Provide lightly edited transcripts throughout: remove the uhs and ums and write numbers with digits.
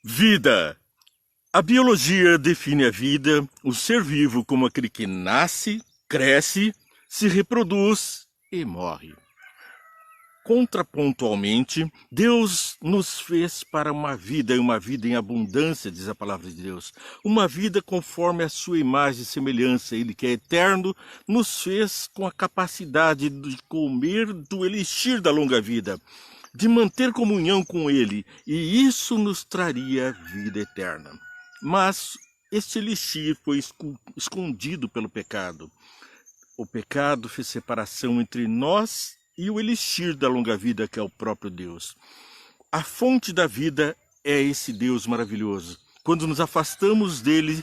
Vida. A biologia define a vida, o ser vivo, como aquele que nasce, cresce, se reproduz e morre. Contrapontualmente, Deus nos fez para uma vida, e uma vida em abundância, diz a palavra de Deus. Uma vida conforme a sua imagem e semelhança. Ele que é eterno, nos fez com a capacidade de comer do elixir da longa vida, de manter comunhão com Ele, e isso nos traria vida eterna. Mas este elixir foi escondido pelo pecado. O pecado fez separação entre nós e o elixir da longa vida, que é o próprio Deus. A fonte da vida é esse Deus maravilhoso. Quando nos afastamos dele,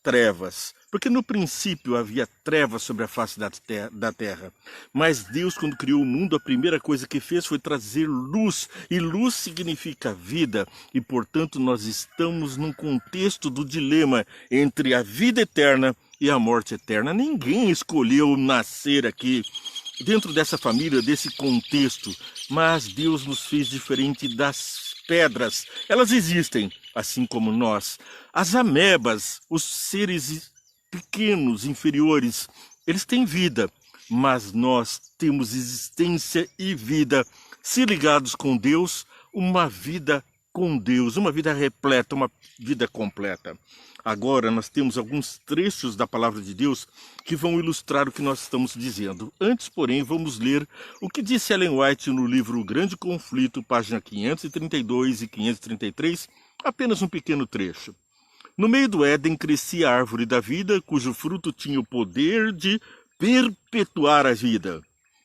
trevas. Porque no princípio havia trevas sobre a face da terra. Mas Deus, quando criou o mundo, a primeira coisa que fez foi trazer luz. E luz significa vida. E, portanto, nós estamos num contexto do dilema entre a vida eterna e a morte eterna. Ninguém escolheu nascer aqui dentro dessa família, desse contexto. Mas Deus nos fez diferente das pedras. Elas existem, assim como nós. As amebas, os seres pequenos, inferiores, eles têm vida, mas nós temos existência e vida. Se ligados com Deus, uma vida com Deus, uma vida repleta, uma vida completa. Agora nós temos alguns trechos da palavra de Deus que vão ilustrar o que nós estamos dizendo. Antes, porém, vamos ler o que disse Ellen White no livro O Grande Conflito, página 532 e 533, apenas um pequeno trecho. No meio do Éden crescia a árvore da vida, cujo fruto tinha o poder de perpetuar a vida.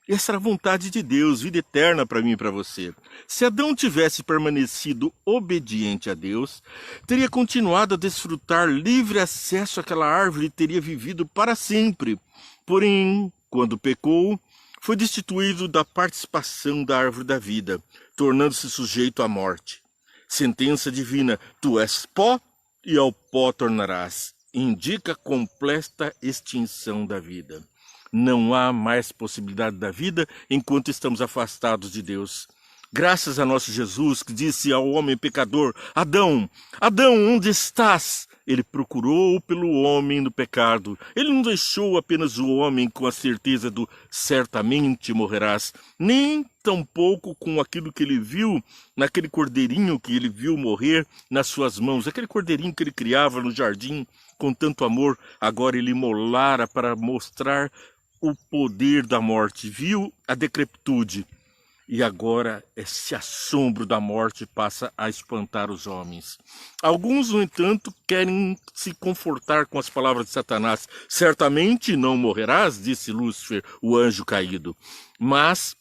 Essa era a vontade de Deus, vida eterna para mim e para você. Se Adão tivesse permanecido obediente a Deus, teria continuado a desfrutar livre acesso àquela árvore e teria vivido para sempre. Porém, quando pecou, foi destituído da participação da árvore da vida, tornando-se sujeito à morte. Sentença divina: tu és pó e ao pó tornarás. Indica completa extinção da vida. Não há mais possibilidade da vida enquanto estamos afastados de Deus. Graças a nosso Jesus, que disse ao homem pecador: Adão, Adão, onde estás? Ele procurou pelo homem no pecado. Ele não deixou apenas o homem com a certeza do certamente morrerás, nem tampouco com aquilo que ele viu naquele cordeirinho que ele viu morrer nas suas mãos, aquele cordeirinho que ele criava no jardim com tanto amor. Agora ele imolara para mostrar o poder da morte, viu a decrepitude. E agora esse assombro da morte passa a espantar os homens. Alguns, no entanto, querem se confortar com as palavras de Satanás. Certamente não morrerás, disse Lúcifer, o anjo caído. Mas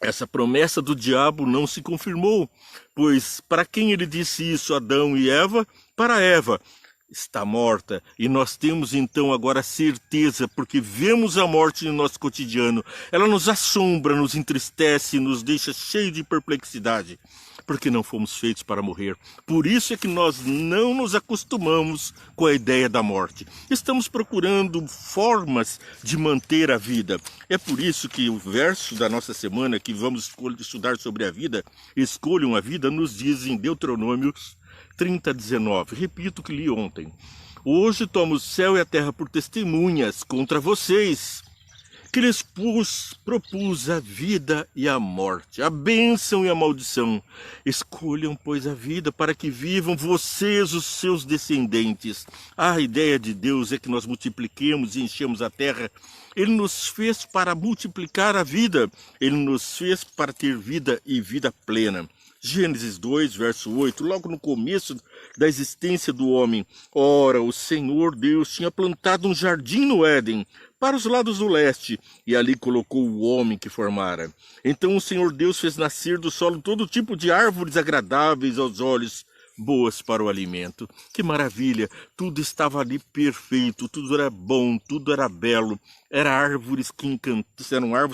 essa promessa do diabo não se confirmou, pois para quem ele disse isso, Adão e Eva? Para Eva. Está morta, e nós temos então agora certeza, porque vemos a morte no nosso cotidiano. Ela nos assombra, nos entristece, nos deixa cheio de perplexidade, porque não fomos feitos para morrer. Por isso é que nós não nos acostumamos com a ideia da morte. Estamos procurando formas de manter a vida. É por isso que o verso da nossa semana, que vamos estudar sobre a vida, escolham a vida, nos diz em Deuteronômio 30:19. Repito o que li ontem. Hoje tomo o céu e a terra por testemunhas contra vocês, que lhes propus a vida e a morte, a bênção e a maldição. Escolham, pois, a vida para que vivam vocês, os seus descendentes. A ideia de Deus é que nós multipliquemos e enchemos a terra. Ele nos fez para multiplicar a vida. Ele nos fez para ter vida e vida plena. Gênesis 2, verso 8, logo no começo da existência do homem. Ora, o Senhor Deus tinha plantado um jardim no Éden, para os lados do leste, e ali colocou o homem que formara. Então o Senhor Deus fez nascer do solo todo tipo de árvores agradáveis aos olhos, boas para o alimento. Que maravilha! Tudo estava ali perfeito, tudo era bom, tudo era belo. Eram árvores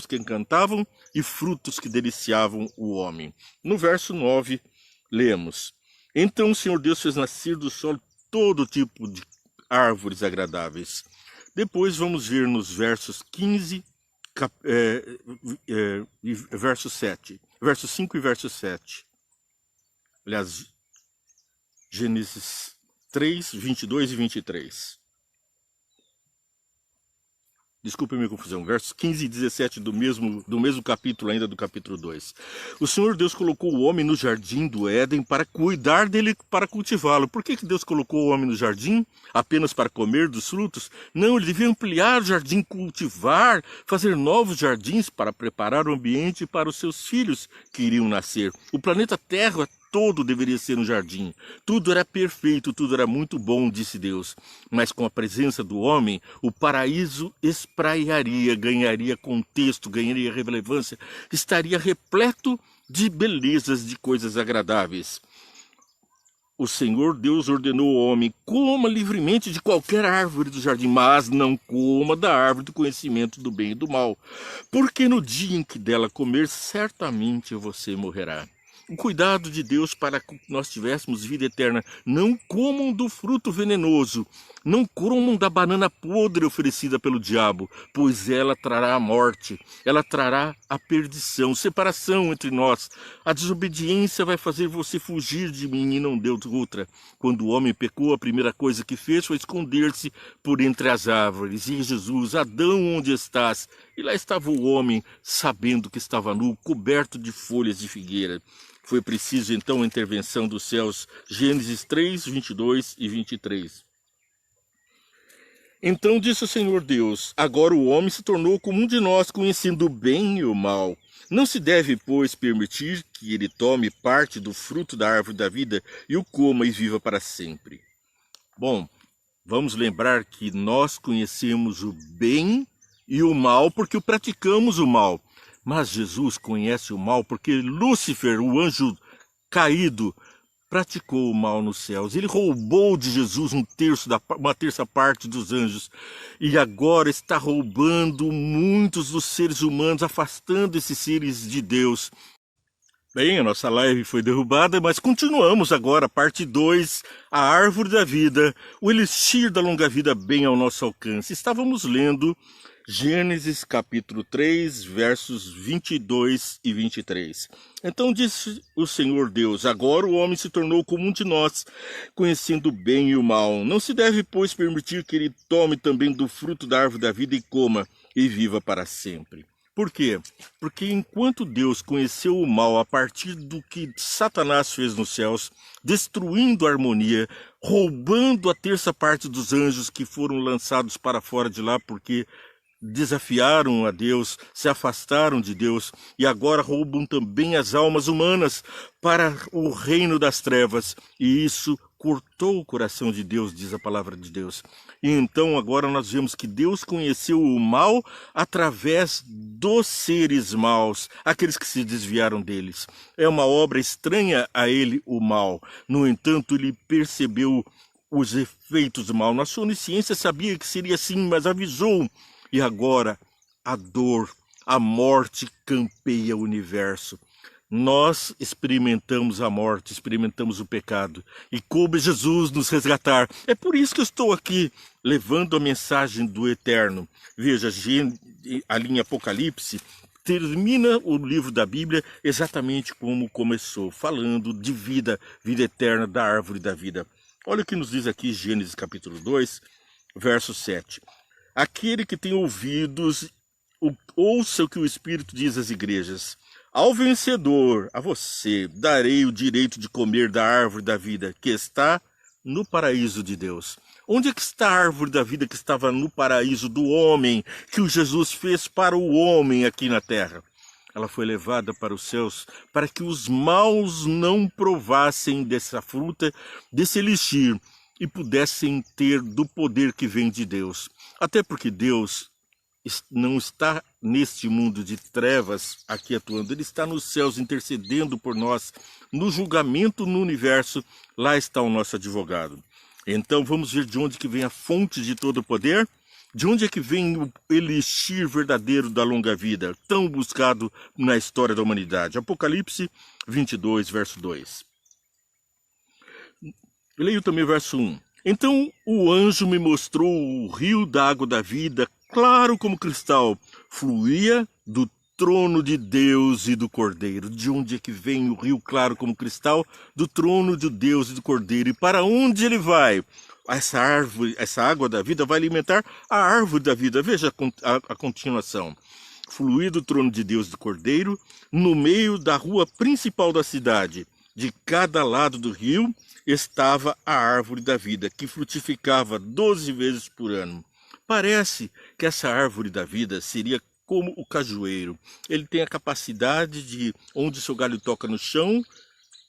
que encantavam e frutos que deliciavam o homem. No verso 9, lemos: Então o Senhor Deus fez nascer do solo todo tipo de árvores agradáveis. Depois vamos ver nos versos 15, verso 7. Verso 5 e verso 7. Aliás, Gênesis 3, 22 e 23. Desculpe a minha confusão, versos 15 e 17 do mesmo capítulo, ainda do capítulo 2. O Senhor Deus colocou o homem no jardim do Éden para cuidar dele, para cultivá-lo. Por que Deus colocou o homem no jardim? Apenas para comer dos frutos? Não, ele devia ampliar o jardim, cultivar, fazer novos jardins para preparar o ambiente para os seus filhos que iriam nascer. O planeta Terra todo deveria ser um jardim. Tudo era perfeito, tudo era muito bom, disse Deus. Mas com a presença do homem, o paraíso espraiaria, ganharia contexto, ganharia relevância, estaria repleto de belezas, de coisas agradáveis. O Senhor Deus ordenou ao homem: coma livremente de qualquer árvore do jardim, mas não coma da árvore do conhecimento do bem e do mal, porque no dia em que dela comer, certamente você morrerá. O cuidado de Deus para que nós tivéssemos vida eterna. Não comam do fruto venenoso, não comam da banana podre oferecida pelo diabo, pois ela trará a morte, ela trará a perdição, separação entre nós. A desobediência vai fazer você fugir de mim e não deu outra. Quando o homem pecou, a primeira coisa que fez foi esconder-se por entre as árvores. E Jesus: Adão, onde estás? E lá estava o homem, sabendo que estava nu, coberto de folhas de figueira. Foi preciso então a intervenção dos céus. Gênesis 3, 22 e 23. Então disse o Senhor Deus: agora o homem se tornou como um de nós, conhecendo o bem e o mal. Não se deve, pois, permitir que ele tome parte do fruto da árvore da vida e o coma e viva para sempre. Bom, vamos lembrar que nós conhecemos o bem e o mal porque o praticamos o mal. Mas Jesus conhece o mal porque Lúcifer, o anjo caído, praticou o mal nos céus. Ele roubou de Jesus uma terça parte dos anjos. E agora está roubando muitos dos seres humanos, afastando esses seres de Deus. Bem, a nossa live foi derrubada, mas continuamos agora, parte 2, a árvore da vida, o elixir da longa vida bem ao nosso alcance. Estávamos lendo Gênesis capítulo 3, versos 22 e 23. Então disse o Senhor Deus: agora o homem se tornou como um de nós, conhecendo o bem e o mal. Não se deve, pois, permitir que ele tome também do fruto da árvore da vida e coma e viva para sempre. Por quê? Porque enquanto Deus conheceu o mal a partir do que Satanás fez nos céus, destruindo a harmonia, roubando a terça parte dos anjos que foram lançados para fora de lá porque desafiaram a Deus, se afastaram de Deus e agora roubam também as almas humanas para o reino das trevas. E isso cortou o coração de Deus, diz a palavra de Deus. E então agora nós vemos que Deus conheceu o mal através dos seres maus, aqueles que se desviaram deles. É uma obra estranha a ele o mal. No entanto, ele percebeu os efeitos do mal. Na sua onisciência sabia que seria assim, mas avisou. E agora a dor, a morte campeia o universo. Nós experimentamos a morte, experimentamos o pecado. E coube Jesus nos resgatar. É por isso que eu estou aqui, levando a mensagem do Eterno. Veja, a linha Apocalipse termina o livro da Bíblia exatamente como começou, falando de vida, vida eterna da árvore da vida. Olha o que nos diz aqui Gênesis capítulo 2, verso 7. Aquele que tem ouvidos, ouça o que o Espírito diz às igrejas. Ao vencedor, a você, darei o direito de comer da árvore da vida, que está no paraíso de Deus. Onde é que está a árvore da vida que estava no paraíso do homem, que o Jesus fez para o homem aqui na terra? Ela foi levada para os céus para que os maus não provassem dessa fruta, desse elixir, e pudessem ter do poder que vem de Deus. Até porque Deus não está neste mundo de trevas aqui atuando, ele está nos céus intercedendo por nós, no julgamento no universo, lá está o nosso advogado. Então vamos ver de onde que vem a fonte de todo o poder, de onde é que vem o elixir verdadeiro da longa vida, tão buscado na história da humanidade. Apocalipse 22, verso 2. Eu leio também o verso 1. Então o anjo me mostrou o rio da água da vida, claro como cristal, fluía do trono de Deus e do Cordeiro. De onde é que vem o rio claro como cristal? Do trono de Deus e do Cordeiro. E para onde ele vai? Essa árvore, essa água da vida vai alimentar a árvore da vida. Veja a continuação. Fluir do trono de Deus e do Cordeiro, no meio da rua principal da cidade. De cada lado do rio estava a árvore da vida, que frutificava 12 vezes por ano. Parece que essa árvore da vida seria como o cajueiro. Ele tem a capacidade de, onde seu galho toca no chão,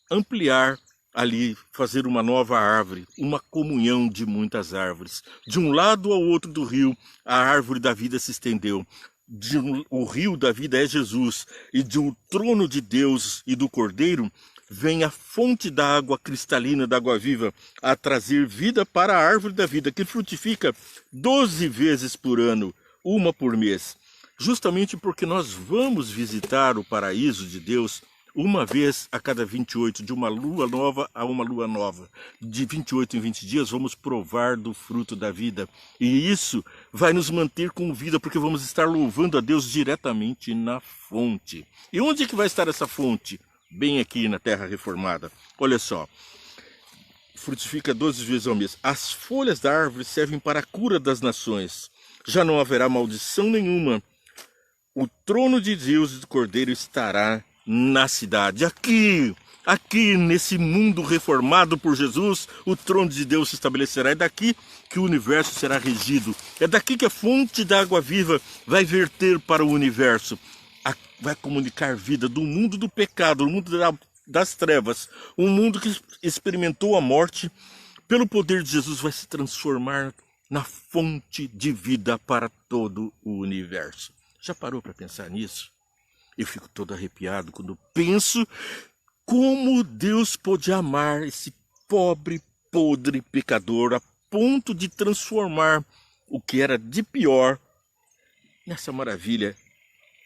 ampliar ali, fazer uma nova árvore, uma comunhão de muitas árvores. De um lado ao outro do rio, a árvore da vida se estendeu. O rio da vida é Jesus, e do trono de Deus e do Cordeiro vem a fonte da água cristalina, da água viva, a trazer vida para a árvore da vida, que frutifica 12 vezes por ano, uma por mês. Justamente porque nós vamos visitar o paraíso de Deus uma vez a cada 28, de uma lua nova a uma lua nova. De 28 em 20 dias, vamos provar do fruto da vida. E isso vai nos manter com vida, porque vamos estar louvando a Deus diretamente na fonte. E onde é que vai estar essa fonte? Bem aqui na Terra Reformada. Olha só. Frutifica 12 vezes ao mês. As folhas da árvore servem para a cura das nações. Já não haverá maldição nenhuma. O trono de Deus e do Cordeiro estará na cidade. Aqui nesse mundo reformado por Jesus, o trono de Deus se estabelecerá. É daqui que o universo será regido. É daqui que a fonte da água viva vai verter para o universo. Vai comunicar vida do mundo do pecado, do mundo das trevas. Um mundo que experimentou a morte, pelo poder de Jesus, vai se transformar na fonte de vida para todo o universo. Já parou para pensar nisso? Eu fico todo arrepiado quando penso como Deus pôde amar esse pobre, podre pecador a ponto de transformar o que era de pior nessa maravilha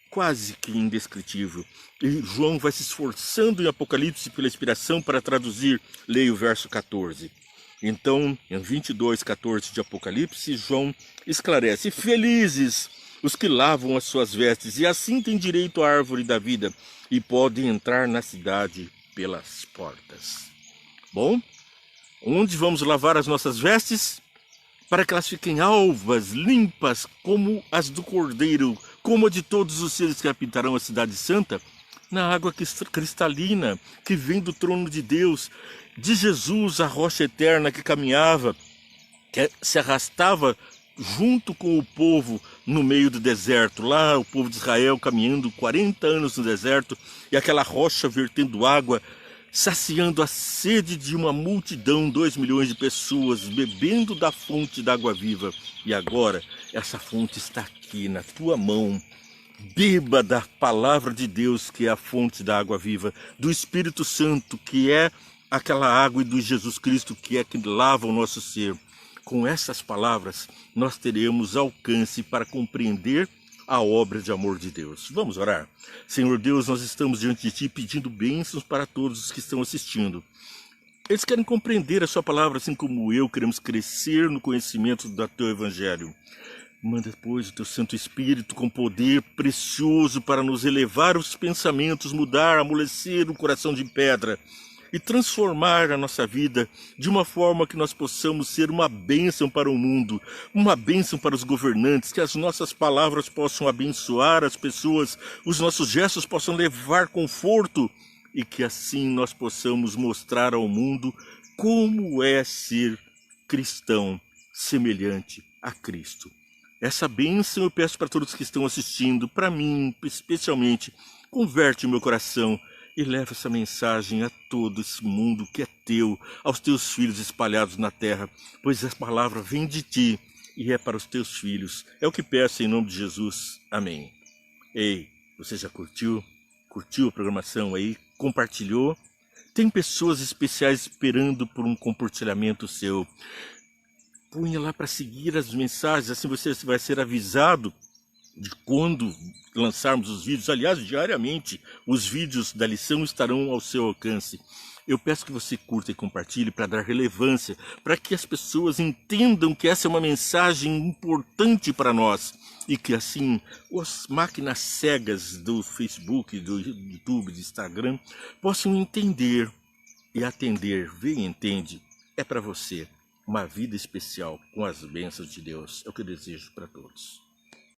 quase que indescritível. E João vai se esforçando em Apocalipse pela inspiração para traduzir. Leia o verso 14. Então, em 22:14 de Apocalipse, João esclarece: felizes os que lavam as suas vestes, e assim têm direito à árvore da vida, e podem entrar na cidade pelas portas. Bom, onde vamos lavar as nossas vestes? Para que elas fiquem alvas, limpas, como as do Cordeiro, como a de todos os seres que habitarão a cidade santa, na água cristalina que vem do trono de Deus, de Jesus, a rocha eterna que caminhava, que se arrastava junto com o povo no meio do deserto. Lá o povo de Israel caminhando 40 anos no deserto, e aquela rocha vertendo água, saciando a sede de uma multidão, 2 milhões de pessoas, bebendo da fonte da água viva. E agora, essa fonte está aqui na tua mão. Beba da palavra de Deus, que é a fonte da água viva, do Espírito Santo, que é aquela água, e do Jesus Cristo, que é que lava o nosso ser. Com essas palavras, nós teremos alcance para compreender a obra de amor de Deus. Vamos orar? Senhor Deus, nós estamos diante de Ti pedindo bênçãos para todos os que estão assistindo. Eles querem compreender a Sua palavra, assim como eu, queremos crescer no conhecimento do Teu Evangelho. Manda, pois, o Teu Santo Espírito com poder precioso para nos elevar os pensamentos, mudar, amolecer o coração de pedra e transformar a nossa vida de uma forma que nós possamos ser uma bênção para o mundo, uma bênção para os governantes, que as nossas palavras possam abençoar as pessoas, os nossos gestos possam levar conforto, e que assim nós possamos mostrar ao mundo como é ser cristão semelhante a Cristo. Essa bênção eu peço para todos que estão assistindo, para mim especialmente. Converte o meu coração e leva essa mensagem a todo esse mundo que é teu, aos teus filhos espalhados na terra, pois essa palavra vem de Ti e é para os teus filhos. É o que peço em nome de Jesus. Amém. Ei, você já curtiu? Curtiu a programação aí? Compartilhou? Tem pessoas especiais esperando por um compartilhamento seu. Punha lá para seguir as mensagens, assim você vai ser avisado de quando lançarmos os vídeos. Aliás, diariamente os vídeos da lição estarão ao seu alcance. Eu peço que você curta e compartilhe para dar relevância, para que as pessoas entendam que essa é uma mensagem importante para nós e que assim as máquinas cegas do Facebook, do YouTube, do Instagram possam entender e atender. Vem e entende, é para você uma vida especial com as bênçãos de Deus. É o que eu desejo para todos.